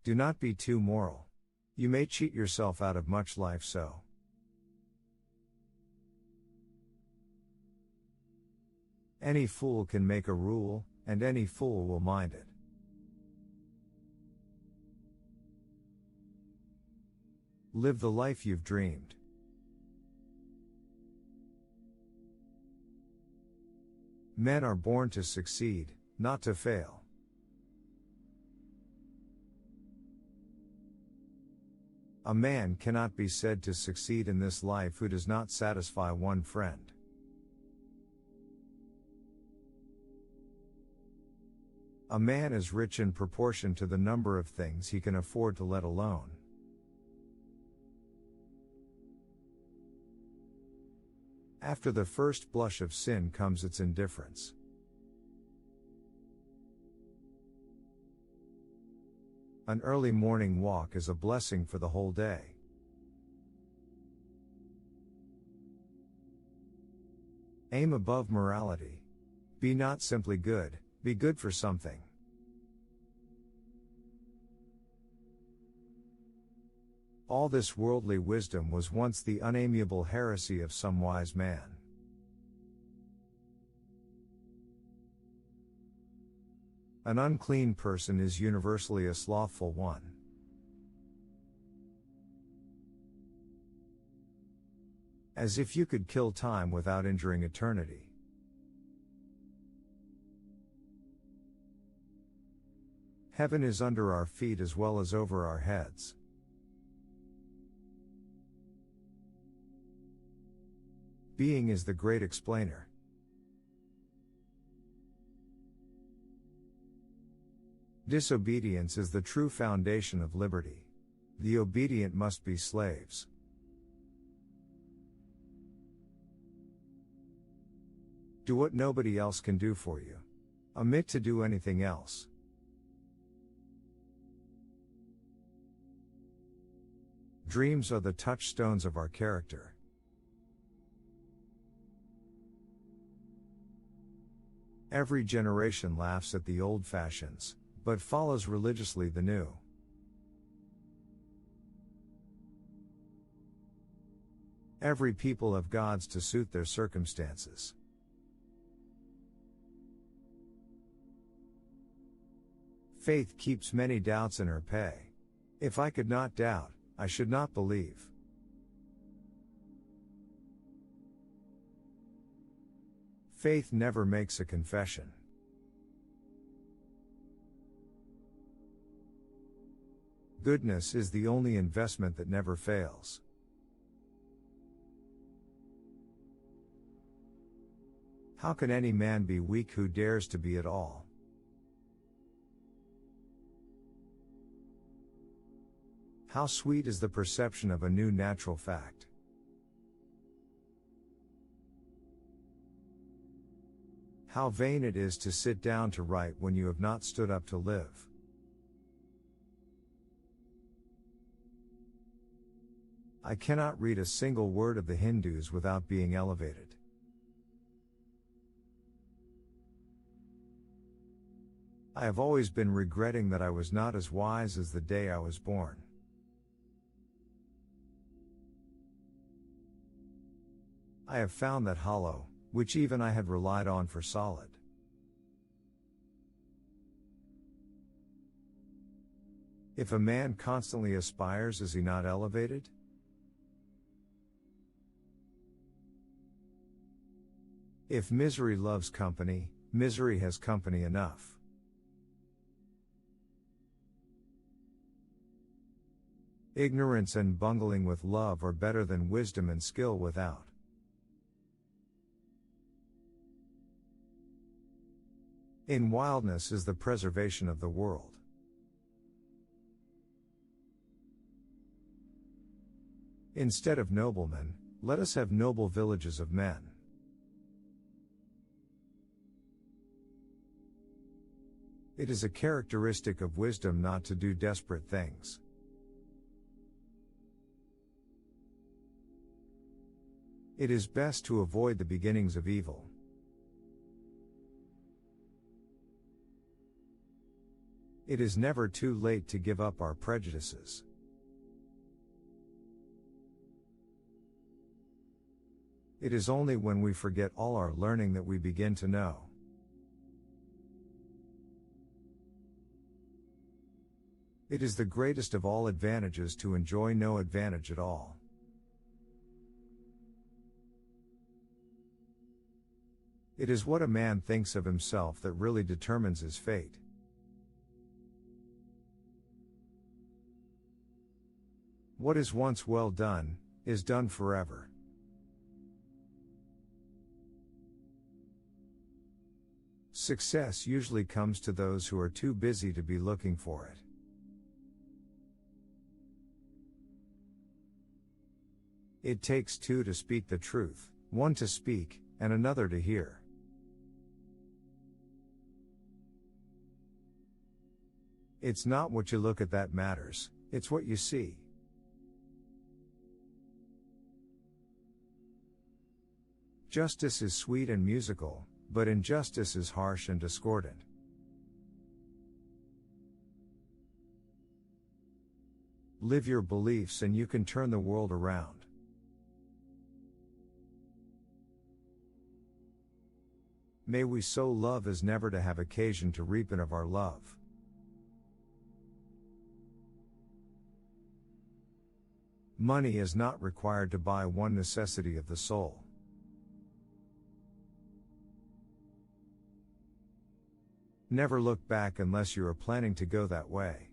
Do not be too moral. You may cheat yourself out of much life so. Any fool can make a rule, and any fool will mind it. Live the life you've dreamed. Men are born to succeed, not to fail. A man cannot be said to succeed in this life who does not satisfy one friend. A man is rich in proportion to the number of things he can afford to let alone. After the first blush of sin comes its indifference. An early morning walk is a blessing for the whole day. Aim above morality. Be not simply good, be good for something. All this worldly wisdom was once the unamiable heresy of some wise man. An unclean person is universally a slothful one. As if you could kill time without injuring eternity. Heaven is under our feet as well as over our heads. Being is the great explainer. Disobedience is the true foundation of liberty. The obedient must be slaves. Do what nobody else can do for you. Omit to do anything else. Dreams are the touchstones of our character. Every generation laughs at the old fashions, but follows religiously the new. Every people have gods to suit their circumstances. Faith keeps many doubts in her pay. If I could not doubt, I should not believe. Faith never makes a confession. Goodness is the only investment that never fails. How can any man be weak who dares to be at all? How sweet is the perception of a new natural fact. How vain it is to sit down to write when you have not stood up to live. I cannot read a single word of the Hindus without being elevated. I have always been regretting that I was not as wise as the day I was born. I have found that hollow, which even I had relied on for solid. If a man constantly aspires, is he not elevated? If misery loves company, misery has company enough. Ignorance and bungling with love are better than wisdom and skill without. In wildness is the preservation of the world. Instead of noblemen, let us have noble villages of men. It is a characteristic of wisdom not to do desperate things. It is best to avoid the beginnings of evil. It is never too late to give up our prejudices. It is only when we forget all our learning that we begin to know. It is the greatest of all advantages to enjoy no advantage at all. It is what a man thinks of himself that really determines his fate. What is once well done, is done forever. Success usually comes to those who are too busy to be looking for it. It takes two to speak the truth, one to speak, and another to hear. It's not what you look at that matters, it's what you see. Justice is sweet and musical, but injustice is harsh and discordant. Live your beliefs and you can turn the world around. May we sow love as never to have occasion to reap of our love. Money is not required to buy one necessity of the soul. Never look back unless you are planning to go that way.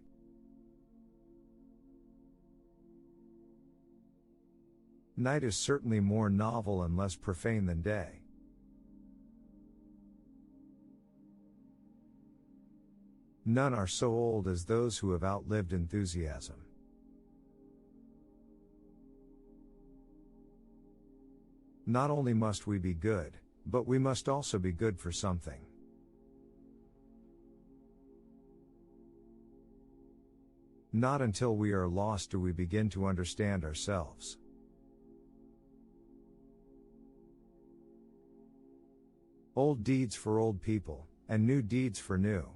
Night is certainly more novel and less profane than day. None are so old as those who have outlived enthusiasm. Not only must we be good, but we must also be good for something. Not until we are lost do we begin to understand ourselves. Old deeds for old people, and new deeds for new.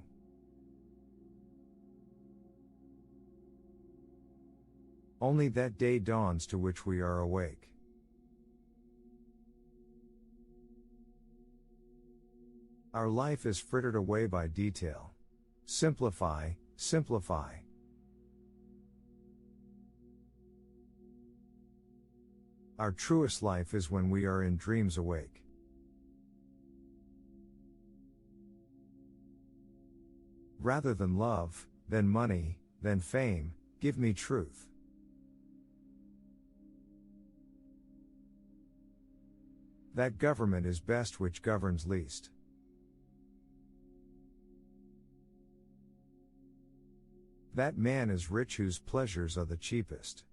Only that day dawns to which we are awake. Our life is frittered away by detail. Simplify, simplify. Our truest life is when we are in dreams awake. Rather than love, than money, than fame, give me truth. That government is best which governs least. That man is rich whose pleasures are the cheapest.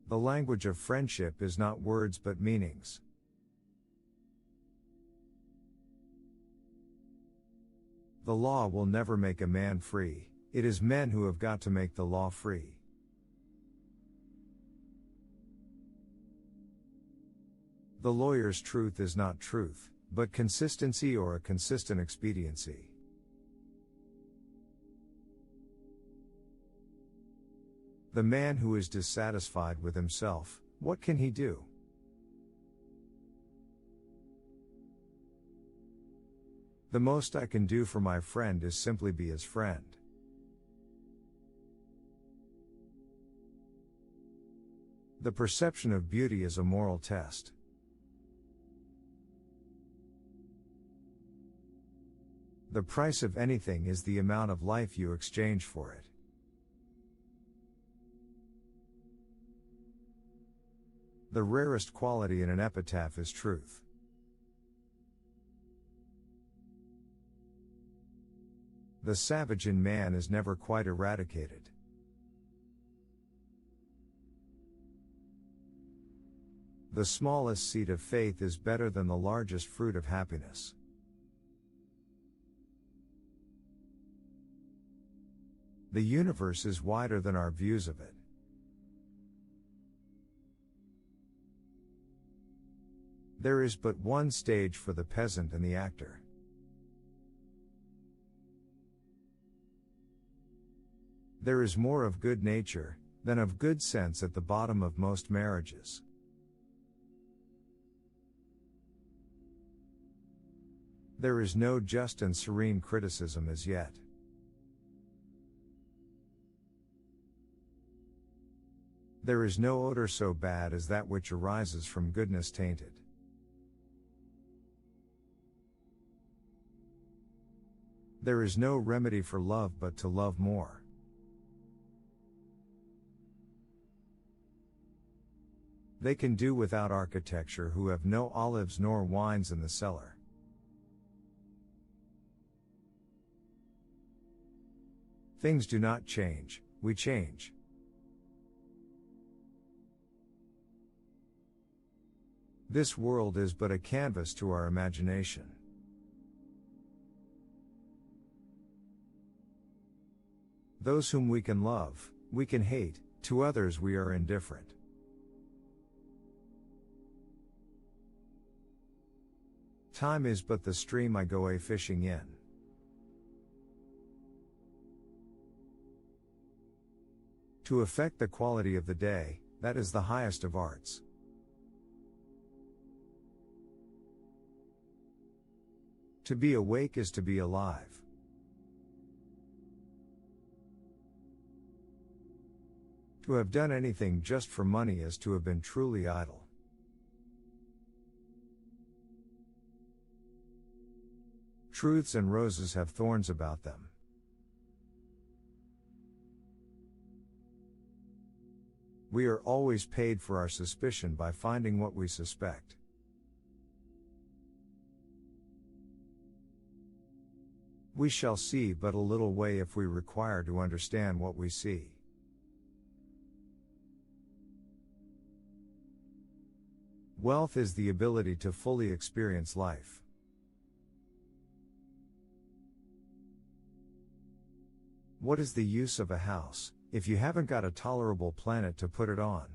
The language of friendship is not words but meanings. The law will never make a man free, it is men who have got to make the law free. The lawyer's truth is not truth, but consistency or a consistent expediency. The man who is dissatisfied with himself, what can he do? The most I can do for my friend is simply be his friend. The perception of beauty is a moral test. The price of anything is the amount of life you exchange for it. The rarest quality in an epitaph is truth. The savage in man is never quite eradicated. The smallest seed of faith is better than the largest fruit of happiness. The universe is wider than our views of it. There is but one stage for the peasant and the actor. There is more of good nature than of good sense at the bottom of most marriages. There is no just and serene criticism as yet. There is no odor so bad as that which arises from goodness tainted. There is no remedy for love but to love more. They can do without architecture who have no olives nor wines in the cellar. Things do not change, we change. This world is but a canvas to our imagination. Those whom we can love, we can hate, to others we are indifferent. Time is but the stream I go a-fishing in. To affect the quality of the day, that is the highest of arts. To be awake is to be alive. To have done anything just for money is to have been truly idle. Truths and roses have thorns about them. We are always paid for our suspicion by finding what we suspect. We shall see but a little way if we require to understand what we see. Wealth is the ability to fully experience life. What is the use of a house, if you haven't got a tolerable planet to put it on?